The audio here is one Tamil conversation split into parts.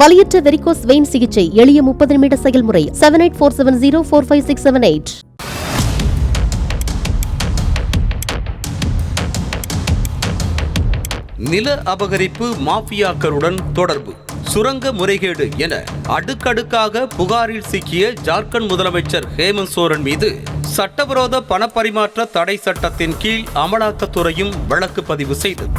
வலியற்ற வெரிகோஸ் வெயின் சிகிச்சை எளிய 30 நிமிட செயல்முறை 7847045678. நில அபகரிப்பு மாஃபியாக்களுடன் தொடர்பு, சுரங்க முறைகேடு என அடுக்கடுக்காக புகாரில் சிக்கிய ஜார்க்கண்ட் முதலமைச்சர் ஹேமந்த் சோரன் மீது சட்டவிரோத பணப்பரிமாற்ற தடை சட்டத்தின் கீழ் அமலாக்கத்துறையும் வழக்கு பதிவு செய்தது.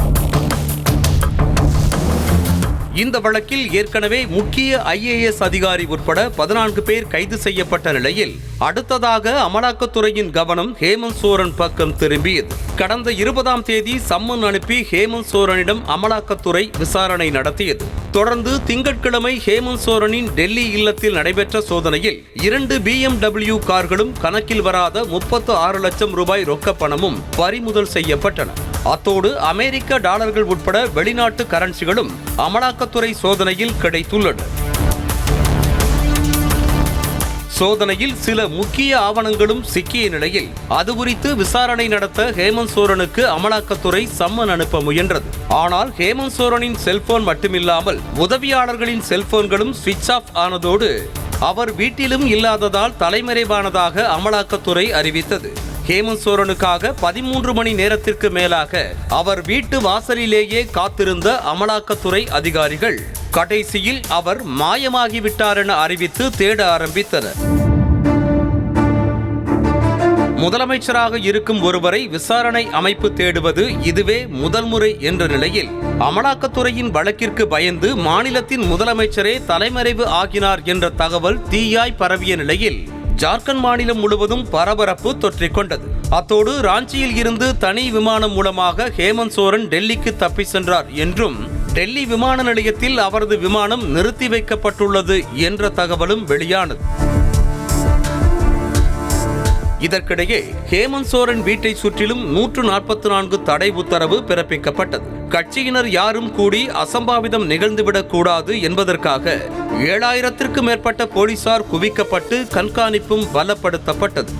இந்த வழக்கில் ஏற்கனவே முக்கிய IAS அதிகாரி உட்பட 14 பேர் கைது செய்யப்பட்ட நிலையில் அடுத்ததாக அமலாக்கத்துறையின் கவனம் ஹேமந்த் சோரன் பக்கம் திரும்பியது. கடந்த 20ஆம் தேதி சம்மன் அனுப்பி ஹேமந்த் சோரனிடம் அமலாக்கத்துறை விசாரணை நடத்தியது. தொடர்ந்து திங்கட்கிழமை ஹேமந்த் சோரனின் டெல்லி இல்லத்தில் நடைபெற்ற சோதனையில் 2 BMW கார்களும் கணக்கில் வராத 36 லட்சம் ரூபாய் ரொக்க பணமும் பறிமுதல் செய்யப்பட்டன. அத்தோடு அமெரிக்க டாலர்கள் உட்பட வெளிநாட்டு கரன்சிகளும் அமலாக்கத்துறை சோதனையில் கிடைத்துள்ளன. சோதனையில் சில முக்கிய ஆவணங்களும் சிக்கிய நிலையில் அது குறித்து விசாரணை நடத்த ஹேமந்த் சோரனுக்கு அமலாக்கத்துறை சம்மன் அனுப்ப முயன்றது. ஆனால் ஹேமந்த் சோரனின் செல்போன் மட்டுமில்லாமல் உதவியாளர்களின் செல்போன்களும் சுவிட்ச் ஆஃப் ஆனதோடு அவர் வீட்டிலும் இல்லாததால் தலைமறைவானதாக அமலாக்கத்துறை அறிவித்தது. ஹேமந்த் சோரனுக்காக 13 மணி நேரத்திற்கு மேலாக அவர் வீட்டு வாசலிலேயே காத்திருந்த அமலாக்கத்துறை அதிகாரிகள் கடைசியில் அவர் மாயமாகிவிட்டார் என அறிவித்து தேட ஆரம்பித்தனர். முதலமைச்சராக இருக்கும் ஒருவரை விசாரணை அமைப்பு தேடுவது இதுவே முதல் முறை என்ற நிலையில் அமலாக்கத்துறையின் வழக்கிற்கு பயந்து மாநிலத்தின் முதலமைச்சரே தலைமறைவு ஆகினார் என்ற தகவல் தீயாய் பரவிய நிலையில் ஜார்க்கண்ட் மாநிலம் முழுவதும் பரபரப்பு தொற்றிக் கொண்டது. அத்தோடு ராஞ்சியில் இருந்து தனி விமானம் மூலமாக ஹேமந்த் சோரன் டெல்லிக்கு தப்பி சென்றார் என்றும் டெல்லி விமான நிலையத்தில் அவரது விமானம் நிறுத்தி வைக்கப்பட்டுள்ளது என்ற தகவலும் வெளியானது. இதற்கிடையே ஹேமந்த் சோரன் வீட்டை சுற்றிலும் 144 தடை உத்தரவு பிறப்பிக்கப்பட்டது. கட்சியினர் யாரும் கூடி அசம்பாவிதம் நிகழ்ந்துவிடக் கூடாது என்பதற்காக 7000த்திற்கும் மேற்பட்ட போலீசார் குவிக்கப்பட்டு கண்காணிப்பும் பலப்படுத்தப்பட்டது.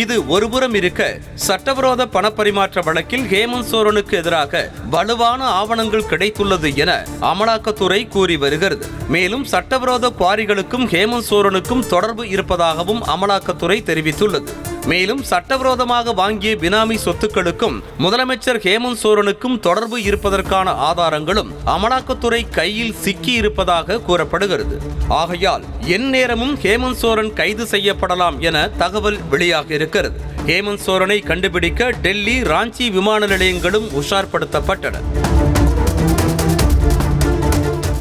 இது ஒருபுறம் இருக்க, சட்டவிரோத பணப்பரிமாற்ற வழக்கில் ஹேமந்த் சோரனுக்கு எதிராக வலுவான ஆவணங்கள் கிடைத்துள்ளது என அமலாக்கத்துறை கூறி வருகிறது. மேலும் சட்டவிரோத குவாரிகளுக்கும் ஹேமந்த் சோரனுக்கும் தொடர்பு இருப்பதாகவும் அமலாக்கத்துறை தெரிவித்துள்ளது. மேலும் சட்டவிரோதமாக வாங்கிய பினாமி சொத்துக்களுக்கும் முதலமைச்சர் ஹேமந்த் சோரனுக்கும் தொடர்பு இருப்பதற்கான ஆதாரங்களும் அமலாக்கத்துறை கையில் சிக்கி இருப்பதாக கூறப்படுகிறது. ஆகையால் எந்நேரமும் ஹேமந்த் சோரன் கைது செய்யப்படலாம் என தகவல் வெளியாக இருக்கிறது. ஹேமந்த் சோரனை கண்டுபிடிக்க டெல்லி, ராஞ்சி விமான நிலையங்களும் உஷார்படுத்தப்பட்டன.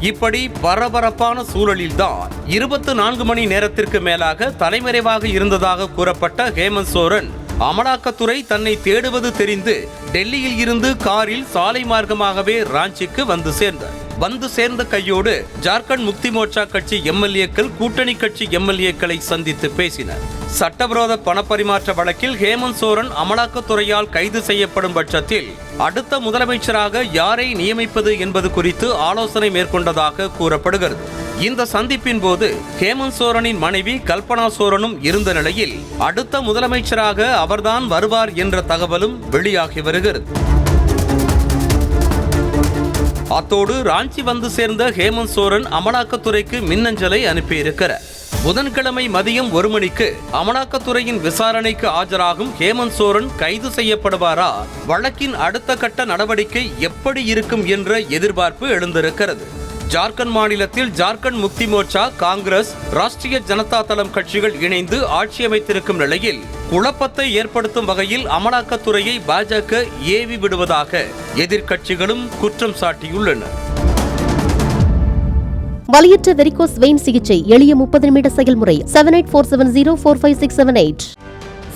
இப்படி பரபரப்பான சூழலில்தான் 24 மணி நேரத்திற்கு மேலாக தலைமறைவாக இருந்ததாக கூறப்பட்ட ஹேமந்த் சோரன் அமலாக்கத்துறை தன்னை தேடுவது தெரிந்து டெல்லியில் இருந்து காரில் சாலை மார்க்கமாகவே ராஞ்சிக்கு வந்து சேர்ந்த கையோடு ஜார்க்கண்ட் முக்தி மோர்ச்சா கட்சி MLAக்கள் கூட்டணி கட்சி MLAக்களை சந்தித்து பேசினர். சட்டவிரோத பணப்பரிமாற்ற வழக்கில் ஹேமந்த் சோரன் அமலாக்கத்துறையால் கைது செய்யப்படும் பட்சத்தில் அடுத்த முதலமைச்சராக யாரை நியமிப்பது என்பது குறித்து ஆலோசனை மேற்கொண்டதாக கூறப்படுகிறது. இந்த சந்திப்பின் போது ஹேமந்த் சோரனின் மனைவி கல்பனா சோரனும் இருந்த நிலையில் அடுத்த முதலமைச்சராக அவர்தான் வருவார் என்ற தகவலும் வெளியாகி வருகிறது. அத்தோடு ராஞ்சி வந்து சேர்ந்த ஹேமந்த் சோரன் அமலாக்கத்துறைக்கு மின்னஞ்சலை அனுப்பியிருக்கிறார். புதன்கிழமை மதியம் 1 மணிக்கு அமலாக்கத்துறையின் விசாரணைக்கு ஆஜராகும் ஹேமந்த் சோரன் கைது செய்யப்படுவாரா, வழக்கின் அடுத்த கட்ட நடவடிக்கை எப்படி இருக்கும் என்ற எதிர்பார்ப்பு எழுந்திருக்கிறது. ஜார்க்கண்ட் மாநிலத்தில் ஜார்க்கண்ட் முக்தி மோர்ச்சா, காங்கிரஸ், ராஷ்டிரிய ஜனதா தளம் கட்சிகள் இணைந்து ஆட்சி அமைத்திருக்கும் நிலையில் குழப்பத்தை ஏற்படுத்தும் வகையில் அமலாக்கத்துறையை பாஜக ஏவி விடுவதாக எதிர்க்கட்சிகளும் குற்றம் சாட்டியுள்ளனர். வலியற்ற வெரிகோஸ் வெயின் சிகிச்சை எளிய 30 நிமிட செயல்முறை 7847045678.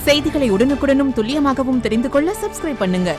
செய்திகளை உடனுக்குடனும் துல்லியமாகவும் தெரிந்து கொள்ள சப்ஸ்கிரைப் பண்ணுங்க.